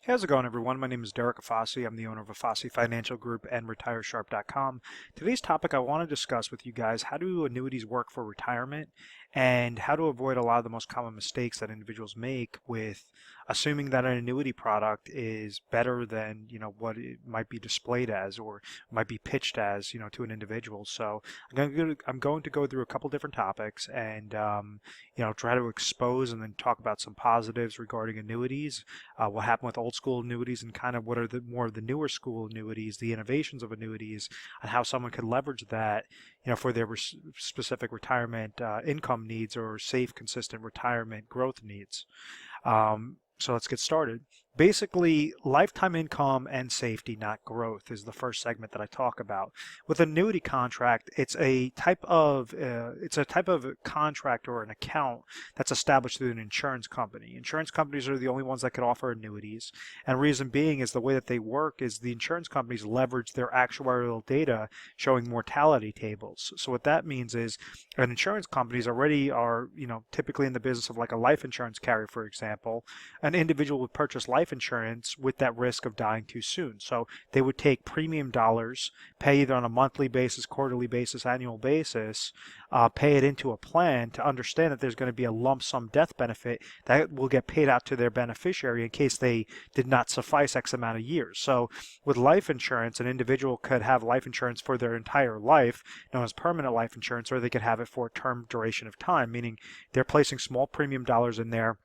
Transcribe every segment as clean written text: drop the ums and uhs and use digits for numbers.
How's it going, everyone? My name is Derek Afasi. I'm the owner of Afasi Financial Group and RetireSharp.com. Today's topic, I want to discuss with you guys how do annuities work for retirement and how to avoid a lot of the most common mistakes that individuals make with assuming that an annuity product is better than what it might be displayed as or might be pitched as to an individual. So I'm going to go through a couple different topics and try to expose and then talk about some positives regarding annuities, what happened with old school annuities, and kind of what are the more of the newer school annuities, the innovations of annuities, and how someone could leverage that, for their specific retirement income needs or safe, consistent retirement growth needs. So let's get started. Basically, lifetime income and safety, not growth, is the first segment that I talk about. With an annuity contract, it's a type of contract or an account that's established through an insurance company. Insurance companies are the only ones that can offer annuities, and reason being is the way that they work is the insurance companies leverage their actuarial data showing mortality tables. So what that means is an insurance companies already are typically in the business of like a life insurance carrier, for example. An individual would purchase life insurance with that risk of dying too soon. So they would take premium dollars, pay either on a monthly basis, quarterly basis, annual basis, pay it into a plan to understand that there's going to be a lump sum death benefit that will get paid out to their beneficiary in case they did not suffice X amount of years. So with life insurance, an individual could have life insurance for their entire life, known as permanent life insurance, or they could have it for a term duration of time, meaning they're placing small premium dollars in there.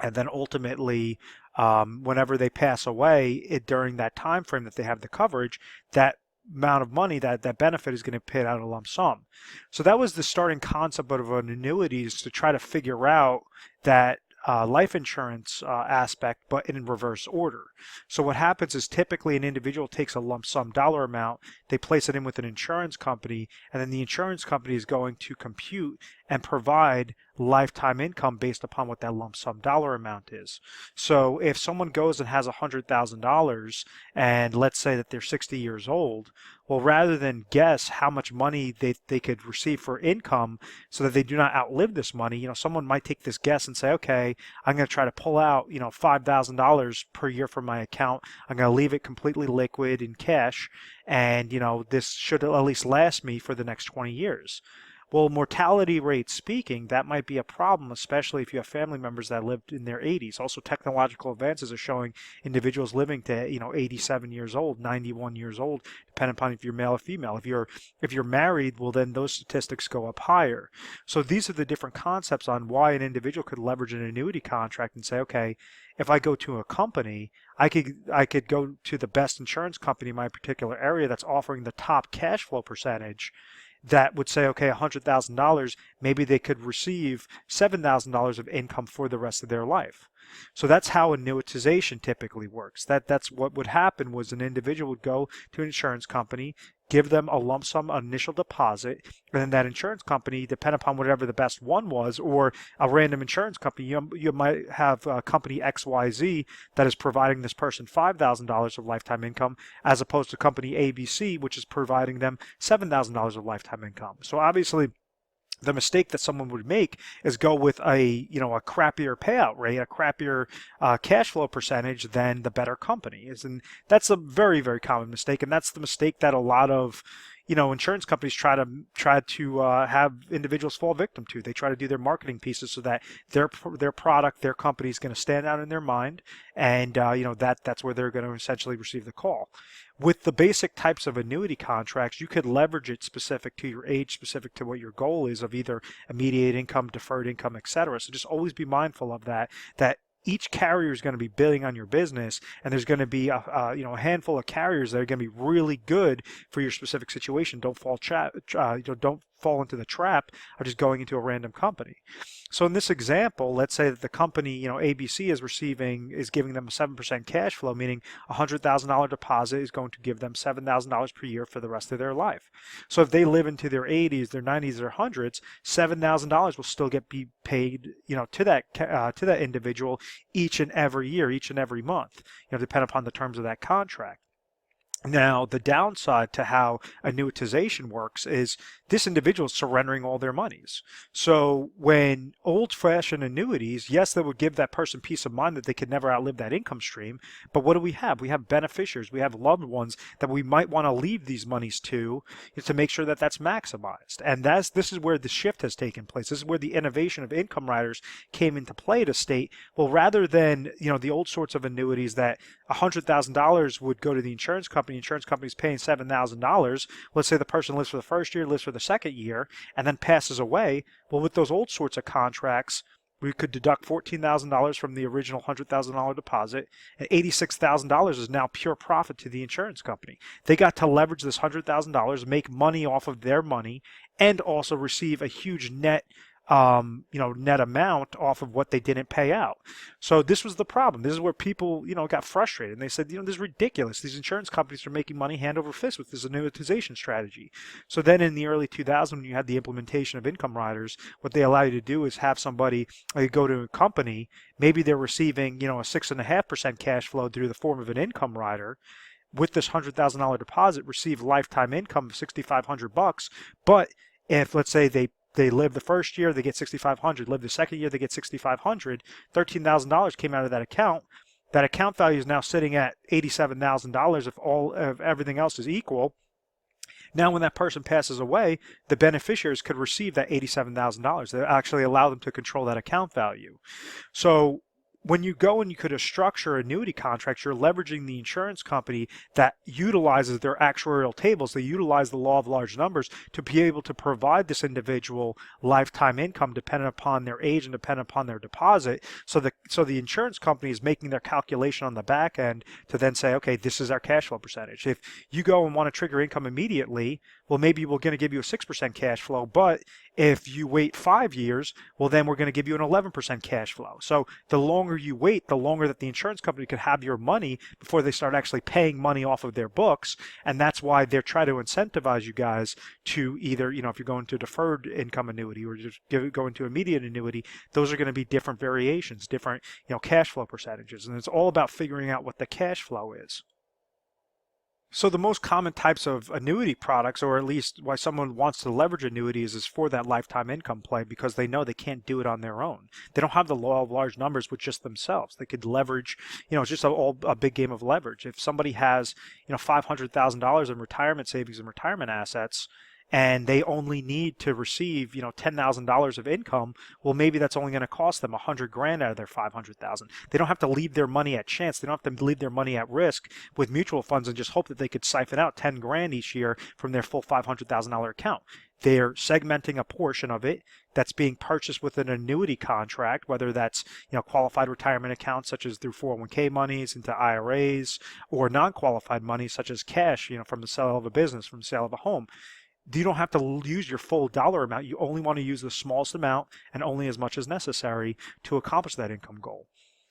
And then ultimately, whenever they pass away, during that time frame that they have the coverage, that amount of money, that benefit is going to be paid out a lump sum. So that was the starting concept of an annuity, is to try to figure out that life insurance aspect, but in reverse order. So what happens is typically an individual takes a lump sum dollar amount, they place it in with an insurance company, and then the insurance company is going to compute and provide lifetime income based upon what that lump sum dollar amount is. So if someone goes and has $100,000 and let's say that they're 60 years old, well, rather than guess how much money they could receive for income so that they do not outlive this money, someone might take this guess and say, okay, I'm going to try to pull out, $5,000 per year from my account. I'm going to leave it completely liquid in cash, and, this should at least last me for the next 20 years. Well, mortality rate speaking, that might be a problem, especially if you have family members that lived in their 80s. Also, technological advances are showing individuals living to 87 years old, 91 years old, depending upon if you're male or female. If you're married, well, then those statistics go up higher. So these are the different concepts on why an individual could leverage an annuity contract and say, okay, if I go to a company, I could go to the best insurance company in my particular area that's offering the top cash flow percentage. That would say, okay, $100,000, maybe they could receive $7,000 of income for the rest of their life. So that's how annuitization typically works. That's what would happen was an individual would go to an insurance company, give them a lump sum initial deposit, and then that insurance company, depending upon whatever the best one was, or a random insurance company, you might have company XYZ that is providing this person $5,000 of lifetime income, as opposed to company ABC, which is providing them $7,000 of lifetime income. So obviously, the mistake that someone would make is go with a crappier payout rate, a crappier cash flow percentage than the better company is, and that's a very, very common mistake, and that's the mistake that a lot of insurance companies try to have individuals fall victim to. They try to do their marketing pieces so that their product, their company is going to stand out in their mind, and that's where they're going to essentially receive the call. With the basic types of annuity contracts, you could leverage it specific to your age, specific to what your goal is of either immediate income, deferred income, etc. So just always be mindful of that each carrier is going to be bidding on your business, and there's going to be a handful of carriers that are going to be really good for your specific situation. Don't fall into the trap of just going into a random company. So in this example, let's say that the company, ABC is giving them a 7% cash flow, meaning a $100,000 deposit is going to give them $7,000 per year for the rest of their life. So if they live into their 80s, their 90s, their 100s, $7,000 will still be paid, to that individual each and every year, each and every month, depending upon the terms of that contract. Now, the downside to how annuitization works is this individual is surrendering all their monies. So when old-fashioned annuities, yes, they would give that person peace of mind that they could never outlive that income stream. But what do we have? We have beneficiaries. We have loved ones that we might want to leave these monies to make sure that that's maximized. And this is where the shift has taken place. This is where the innovation of income riders came into play to state, well, rather than the old sorts of annuities that $100,000 would go to the insurance company's paying $7,000. Let's say the person lives for the first year, lives for the second year, and then passes away. Well, with those old sorts of contracts, we could deduct $14,000 from the original $100,000 deposit, and $86,000 is now pure profit to the insurance company. They got to leverage this $100,000, make money off of their money, and also receive a huge net net amount off of what they didn't pay out. So this was the problem. This is where people, got frustrated. And they said, this is ridiculous. These insurance companies are making money hand over fist with this annuitization strategy. So then in the early 2000s, when you had the implementation of income riders, what they allow you to do is have somebody go to a company, maybe they're receiving, a 6.5% cash flow through the form of an income rider, with this $100,000 deposit, receive lifetime income of $6,500. But if, let's say, they live the first year, they get $6,500. Live the second year, they get $6,500. $13,000 came out of that account. That account value is now sitting at $87,000 if everything else is equal. Now, when that person passes away, the beneficiaries could receive that $87,000. They actually allow them to control that account value. So when you go and you could structure annuity contracts, you're leveraging the insurance company that utilizes their actuarial tables. They utilize the law of large numbers to be able to provide this individual lifetime income dependent upon their age and dependent upon their deposit. So the insurance company is making their calculation on the back end to then say, okay, this is our cash flow percentage. If you go and want to trigger income immediately, well, maybe we're going to give you a 6% cash flow, but if you wait 5 years, well, then we're going to give you an 11% cash flow. So the longer you wait, the longer that the insurance company could have your money before they start actually paying money off of their books. And that's why they're trying to incentivize you guys to either, if you're going to deferred income annuity or just go into immediate annuity, those are going to be different variations, different, cash flow percentages. And it's all about figuring out what the cash flow is. So the most common types of annuity products, or at least why someone wants to leverage annuities, is for that lifetime income play, because they know they can't do it on their own. They don't have the law of large numbers with just themselves. They could leverage, it's just a big game of leverage. If somebody has, $500,000 in retirement savings and retirement assets, and they only need to receive, $10,000 of income, well, maybe that's only going to cost them $100,000 out of their $500,000. They don't have to leave their money at chance. They don't have to leave their money at risk with mutual funds and just hope that they could siphon out $10,000 each year from their full $500,000 account. They're segmenting a portion of it that's being purchased with an annuity contract, whether that's qualified retirement accounts such as through 401k monies into IRAs, or non-qualified money such as cash, from the sale of a business, from the sale of a home. You don't have to use your full dollar amount. You only want to use the smallest amount and only as much as necessary to accomplish that income goal.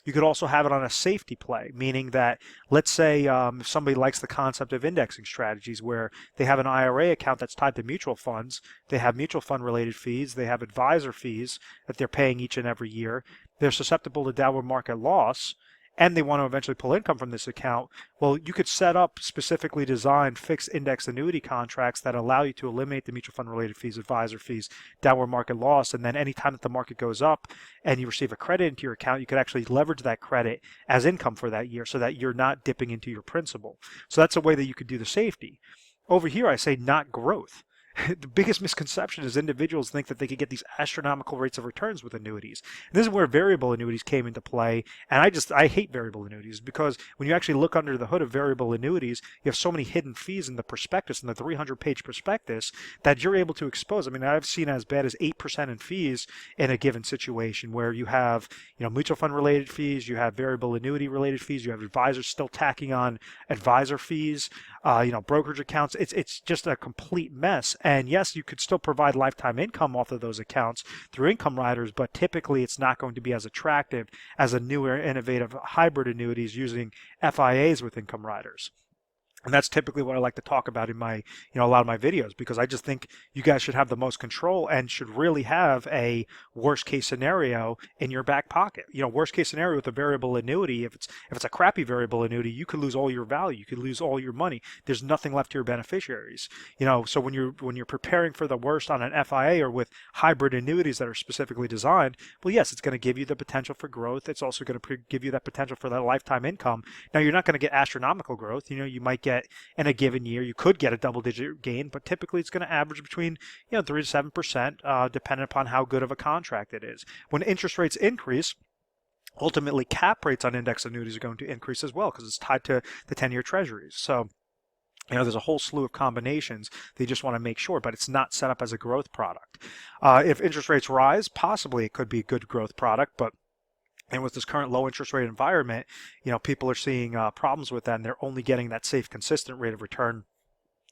You could also have it on a safety play, meaning that, let's say if somebody likes the concept of indexing strategies where they have an IRA account that's tied to mutual funds, they have mutual fund related fees, they have advisor fees that they're paying each and every year, they're susceptible to downward market loss, and they want to eventually pull income from this account, well, you could set up specifically designed fixed index annuity contracts that allow you to eliminate the mutual fund related fees, advisor fees, downward market loss, and then anytime that the market goes up and you receive a credit into your account, you could actually leverage that credit as income for that year so that you're not dipping into your principal. So that's a way that you could do the safety. Over here, I say not growth. The biggest misconception is individuals think that they could get these astronomical rates of returns with annuities. And this is where variable annuities came into play. And I hate variable annuities because when you actually look under the hood of variable annuities, you have so many hidden fees in the prospectus, in the 300-page prospectus, that you're able to expose. I mean, I've seen as bad as 8% in fees in a given situation where you have, mutual fund related fees, you have variable annuity related fees, you have advisors still tacking on advisor fees, brokerage accounts. It's just a complete mess. And yes, you could still provide lifetime income off of those accounts through income riders, but typically it's not going to be as attractive as a newer, innovative hybrid annuities using FIAs with income riders. And that's typically what I like to talk about in my, a lot of my videos, because I just think you guys should have the most control and should really have a worst case scenario in your back pocket. Worst case scenario with a variable annuity, if it's a crappy variable annuity, you could lose all your value, you could lose all your money. There's nothing left to your beneficiaries. So when you're preparing for the worst on an FIA or with hybrid annuities that are specifically designed, well, yes, it's going to give you the potential for growth. It's also going to give you that potential for that lifetime income. Now, you're not going to get astronomical growth. You might get in a given year, you could get a double-digit gain, but typically it's going to average between 3 to 7%, depending upon how good of a contract it is. When interest rates increase, ultimately cap rates on index annuities are going to increase as well because it's tied to the 10-year treasuries. So there's a whole slew of combinations they just want to make sure, but it's not set up as a growth product. If interest rates rise, possibly it could be a good growth product, but and with this current low interest rate environment, people are seeing problems with that, and they're only getting that safe, consistent rate of return,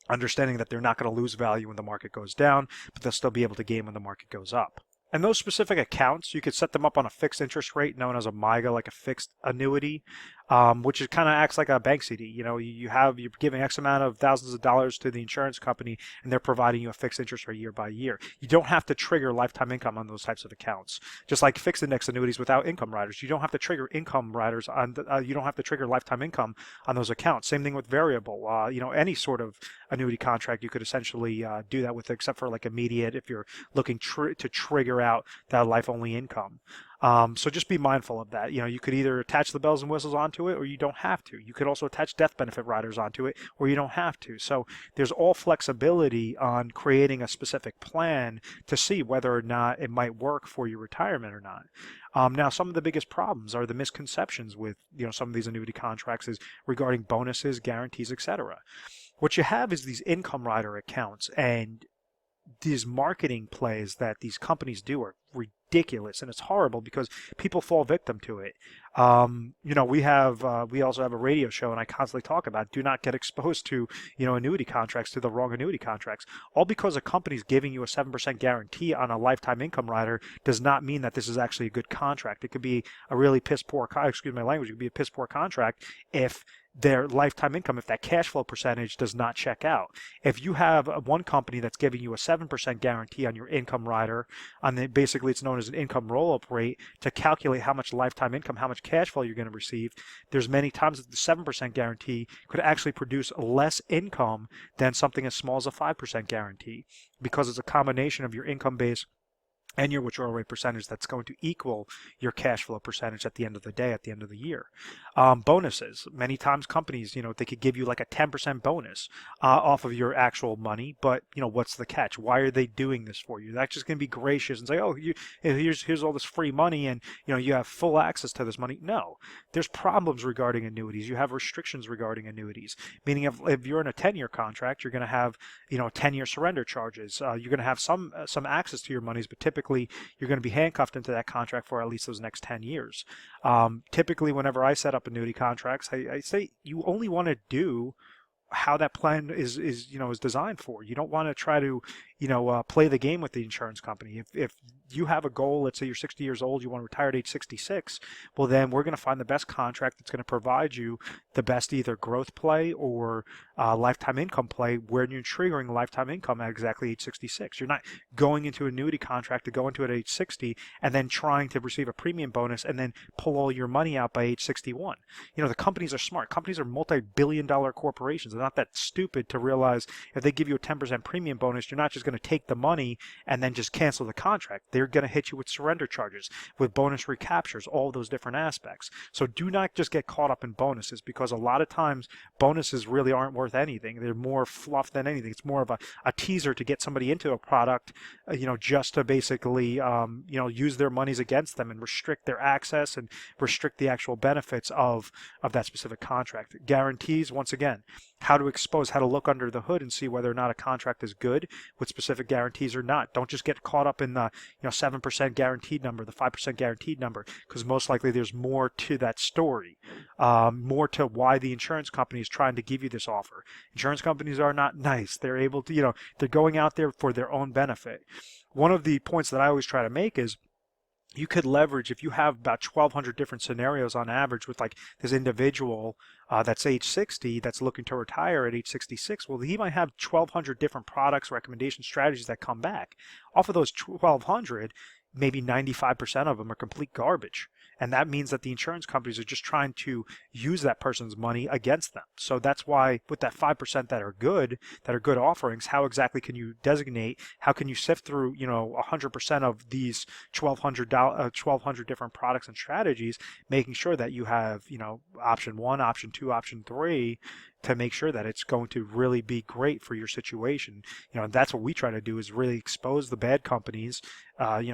understanding that they're not going to lose value when the market goes down, but they'll still be able to gain when the market goes up. And those specific accounts, you could set them up on a fixed interest rate known as a MYGA, like a fixed annuity, which kind of acts like a bank CD. You're giving X amount of thousands of dollars to the insurance company, and they're providing you a fixed interest rate year by year. You don't have to trigger lifetime income on those types of accounts. Just like fixed index annuities without income riders, you don't have to trigger income riders on. You don't have to trigger lifetime income on those accounts. Same thing with variable. Any sort of annuity contract, you could essentially do that with, except for like immediate if you're looking to trigger out that life-only income. So just be mindful of that. You could either attach the bells and whistles onto it, or you don't have to. You could also attach death benefit riders onto it, or you don't have to. So there's all flexibility on creating a specific plan to see whether or not it might work for your retirement or not. Now, some of the biggest problems are the misconceptions with some of these annuity contracts is regarding bonuses, guarantees, etc. What you have is these income rider accounts, and these marketing plays that these companies do are ridiculous, and it's horrible because people fall victim to it. We also have a radio show, and I constantly talk about do not get exposed to annuity contracts, to the wrong annuity contracts. All because a company's giving you a 7% guarantee on a lifetime income rider does not mean that this is actually a good contract. It could be a really piss poor, excuse my language, it could be a piss poor contract if their lifetime income, if that cash flow percentage does not check out. If you have one company that's giving you a 7% guarantee on your income rider, basically it's known as an income roll-up rate to calculate how much lifetime income, how much cash flow you're going to receive, there's many times that the 7% guarantee could actually produce less income than something as small as a 5% guarantee, because it's a combination of your income base and your withdrawal rate percentage that's going to equal your cash flow percentage at the end of the day, at the end of the year. Bonuses. Many times companies, they could give you like a 10% bonus off of your actual money, but, what's the catch? Why are they doing this for you? They're just going to be gracious and say, oh, here's all this free money and, you have full access to this money. No. There's problems regarding annuities. You have restrictions regarding annuities, meaning if you're in a 10-year contract, you're going to have, 10-year surrender charges. You're going to have some access to your monies, but typically you're going to be handcuffed into that contract for at least those next 10 years. Typically, whenever I set up annuity contracts, I say you only want to do how that plan is designed for. You don't want to try to play the game with the insurance company. If you have a goal, let's say you're 60 years old, you want to retire at age 66, well then we're going to find the best contract that's going to provide you the best either growth play or lifetime income play where you're triggering lifetime income at exactly age 66. You're not going into an annuity contract to go into it at age 60 and then trying to receive a premium bonus and then pull all your money out by age 61. The companies are smart. Companies are multi-billion-dollar corporations. They're not that stupid to realize if they give you a 10% premium bonus, you're not just going to take the money and then just cancel the contract. They're going to hit you with surrender charges, with bonus recaptures, all those different aspects. So do not just get caught up in bonuses, because a lot of times bonuses really aren't worth anything. They're more fluff than anything. It's more of a teaser to get somebody into a product, just to basically, use their monies against them and restrict their access and restrict the actual benefits of that specific contract. Guarantees, once again, how to look under the hood and see whether or not a contract is good with specific guarantees or not. Don't just get caught up in the 7% guaranteed number, the 5% guaranteed number, because most likely there's more to that story, more to why the insurance company is trying to give you this offer. Insurance companies are not nice. They're able to, they're going out there for their own benefit. One of the points that I always try to make is, you could leverage, if you have about 1,200 different scenarios on average with like this individual that's age 60 that's looking to retire at age 66. Well, he might have 1,200 different products, recommendations, strategies that come back. Off of those 1,200, maybe 95% of them are complete garbage. And that means that the insurance companies are just trying to use that person's money against them. So that's why with that 5% that are good offerings, how exactly can you designate, how can you sift through, 100% of these 1,200 different products and strategies, making sure that you have, option 1, option 2, option 3, to make sure that it's going to really be great for your situation. And that's what we try to do, is really expose the bad companies,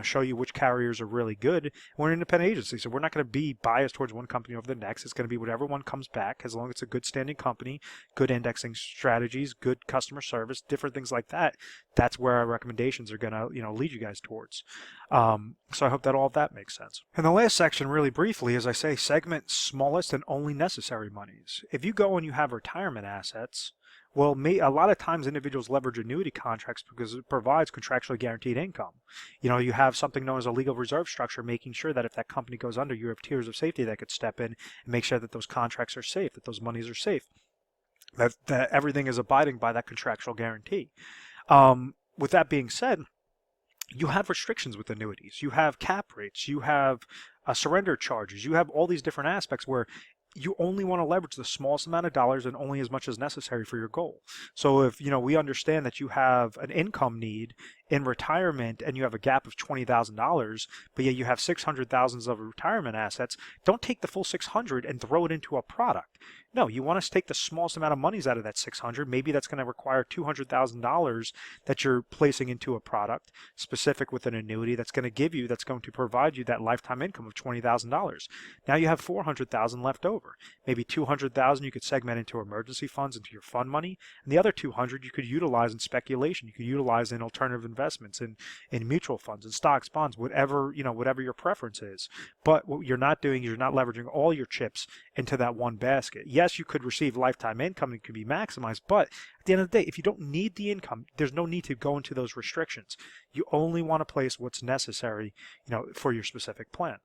show you which carriers are really good. We're an independent agency, so we're not going to be biased towards one company over the next. It's going to be whatever one comes back, as long as it's a good standing company, good indexing strategies, good customer service, different things like that. That's where our recommendations are going to, lead you guys towards. So I hope that all of that makes sense. And the last section, really briefly, as I say, segment smallest and only necessary monies. If you go and you have retirement assets, well, a lot of times individuals leverage annuity contracts because it provides contractually guaranteed income. You have something known as a legal reserve structure, making sure that if that company goes under, you have tiers of safety that could step in and make sure that those contracts are safe, that those monies are safe, that everything is abiding by that contractual guarantee. With that being said, you have restrictions with annuities. You have cap rates. You have surrender charges. You have all these different aspects where you only want to leverage the smallest amount of dollars and only as much as necessary for your goal. So if we understand that you have an income need in retirement and you have a gap of $20,000, but yet you have $600,000 of retirement assets, don't take the full 600 and throw it into a product. No, you want to take the smallest amount of monies out of that 600. Maybe that's going to require $200,000 that you're placing into a product specific with an annuity that's going to provide you that lifetime income of $20,000. Now you have $400,000 left over. Maybe $200,000 you could segment into emergency funds, into your fund money, and the other $200,000 you could utilize in speculation. You could utilize in alternative investments, in mutual funds, in stocks, bonds, whatever your preference is. But what you're not doing is you're not leveraging all your chips into that one basket. Yes, you could receive lifetime income and it could be maximized, but at the end of the day, if you don't need the income, there's no need to go into those restrictions. You only want to place what's necessary, for your specific plan.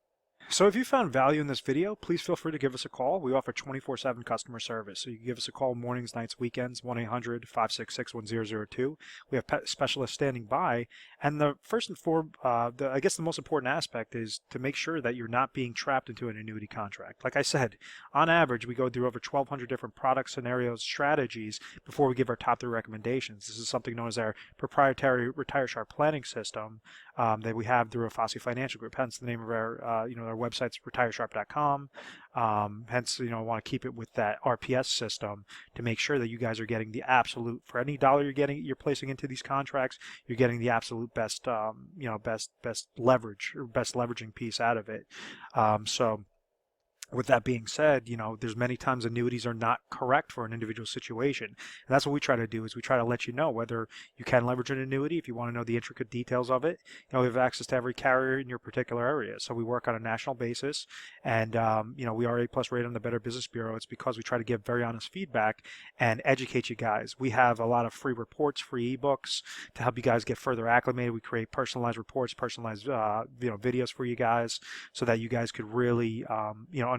So if you found value in this video, please feel free to give us a call. We offer 24/7 customer service. So you can give us a call mornings, nights, weekends, 1-800-566-1002. We have specialists standing by. And the first and foremost, I guess the most important aspect is to make sure that you're not being trapped into an annuity contract. Like I said, on average, we go through over 1,200 different product scenarios, strategies before we give our top 3 recommendations. This is something known as our proprietary Retire Sharp planning system that we have through a Fossey Financial Group. Hence the name of our website's retiresharp.com. Hence, want to keep it with that RPS system to make sure that you guys are getting the absolute, for any dollar you're placing into these contracts, you're getting the absolute best, best leverage or best leveraging piece out of it. So with that being said, there's many times annuities are not correct for an individual situation. And that's what we try to do, is we try to let you know whether you can leverage an annuity. If you want to know the intricate details of it, we have access to every carrier in your particular area. So we work on a national basis, and we are A+ rated on the Better Business Bureau. It's because we try to give very honest feedback and educate you guys. We have a lot of free reports, free ebooks to help you guys get further acclimated. We create personalized reports, personalized videos for you guys, so that you guys could really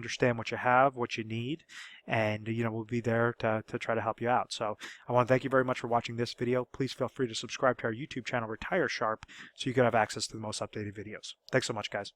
understand what you have, what you need, and we'll be there to try to help you out. So I want to thank you very much for watching this video. Please feel free to subscribe to our YouTube channel, Retire Sharp, so you can have access to the most updated videos. Thanks so much, guys.